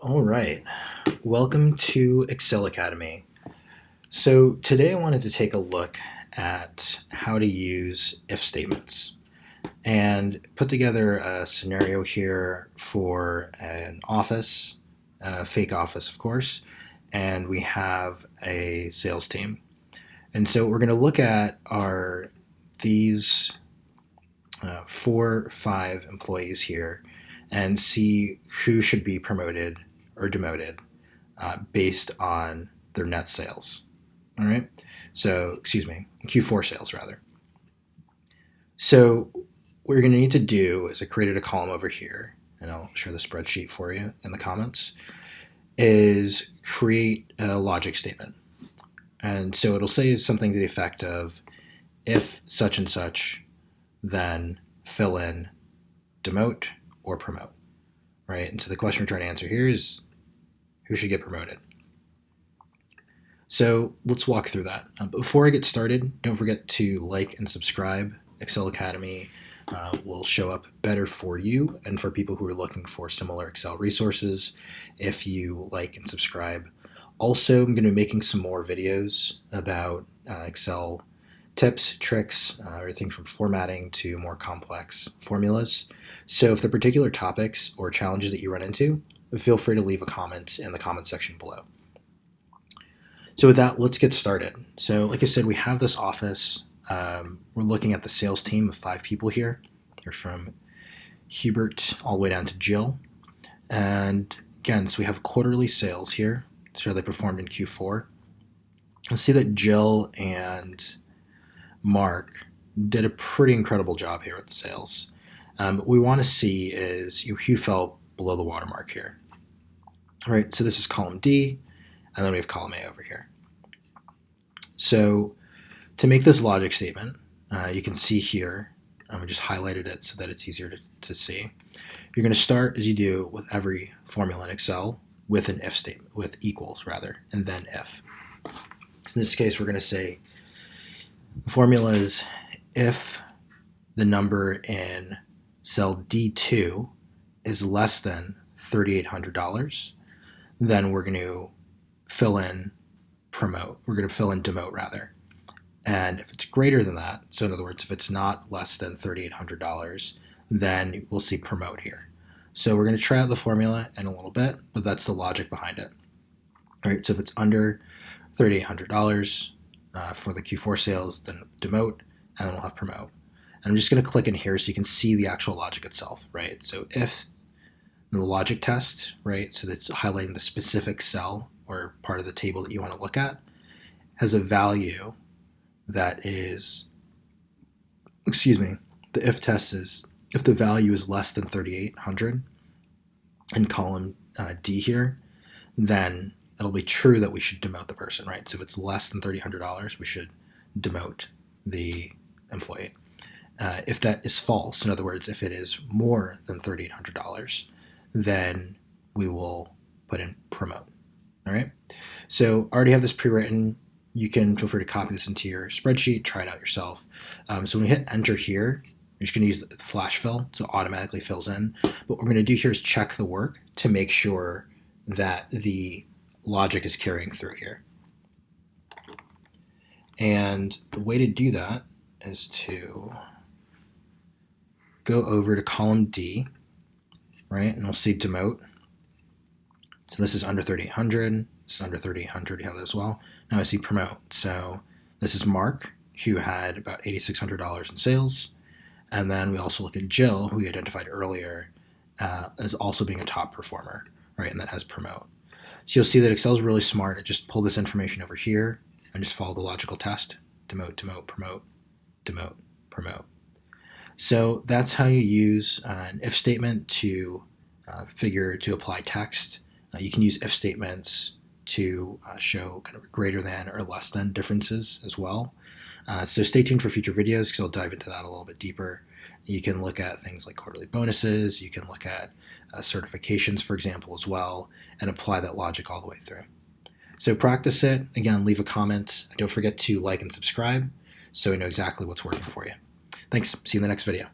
All right. Welcome to Excel Academy. So today I wanted to take a look at how to use if statements and put together a scenario here for an office, a fake office, of course, and we have a sales team. And so what we're going to look at are these 4, 5 employees here and see who should be promoted or demoted based on their net sales. All right. So, excuse me, Q4 sales rather. So, what you're going to need to do is I created a column over here, and I'll share the spreadsheet for you in the comments, is create a logic statement. And so it'll say something to the effect of if such and such, then fill in demote or promote, right? And so the question we're trying to answer here is who should get promoted? So let's walk through that. But before I get started, don't forget to like and subscribe. Excel Academy will show up better for you and for people who are looking for similar Excel resources if you like and subscribe. Also, I'm going to be making some more videos about Excel tips, tricks, everything from formatting to more complex formulas. So if there are particular topics or challenges that you run into, feel free to leave a comment in the comment section below. So with that, let's get started. So like I said, we have this office. We're looking at the sales team of 5 people here. They're from Hubert all the way down to Jill. And again, so we have quarterly sales here. So they performed in Q4. You'll see that Jill and Mark did a pretty incredible job here with the sales. What we want to see is who fell below the watermark here. All right, so this is column D, and then we have column A over here. So to make this logic statement, you can see here, we just highlighted it so that it's easier to see. You're going to start, as you do with every formula in Excel, with an if statement, with equals rather, and then if. So in this case, we're going to say the formula is if the number in cell D2 is less than $3,800, then we're going to fill in promote. We're going to fill in demote rather. And if it's greater than that, so in other words, if it's not less than $3,800, then we'll see promote here. So we're going to try out the formula in a little bit, but that's the logic behind it. All right, so if it's under $3,800 for the Q4 sales, then demote, and then we'll have promote. And I'm just going to click in here so you can see the actual logic itself, right? So if the logic test, right, so that's highlighting the specific cell or part of the table that you want to look at, has a value that is, the if test is if the value is less than 3,800 in column D here, then it'll be true that we should demote the person, right? So if it's less than $3,800, we should demote the employee. If that is false, in other words, if it is more than $3,800, then we will put in promote. All right. So I already have this pre-written. You can feel free to copy this into your spreadsheet, try it out yourself. So when we hit enter here, you're just going to use the flash fill, so it automatically fills in. What we're going to do here is check the work to make sure that the logic is carrying through here. And the way to do that is to go over to column D, right? And we'll see demote. So this is under 3,800. This is under 3,800. You have that as well. Now I see promote. So this is Mark, who had about $8,600 in sales. And then we also look at Jill, who we identified earlier as also being a top performer, right? And that has promote. So you'll see that Excel is really smart. It just pull this information over here and just follow the logical test. Demote, demote, promote, demote, promote. So that's how you use an if statement to apply text. You can use if statements to show kind of greater than or less than differences as well. So stay tuned for future videos because I'll dive into that a little bit deeper. You can look at things like quarterly bonuses. You can look at certifications, for example, as well, and apply that logic all the way through. So practice it. Again, leave a comment. Don't forget to like and subscribe so we know exactly what's working for you. Thanks. See you in the next video.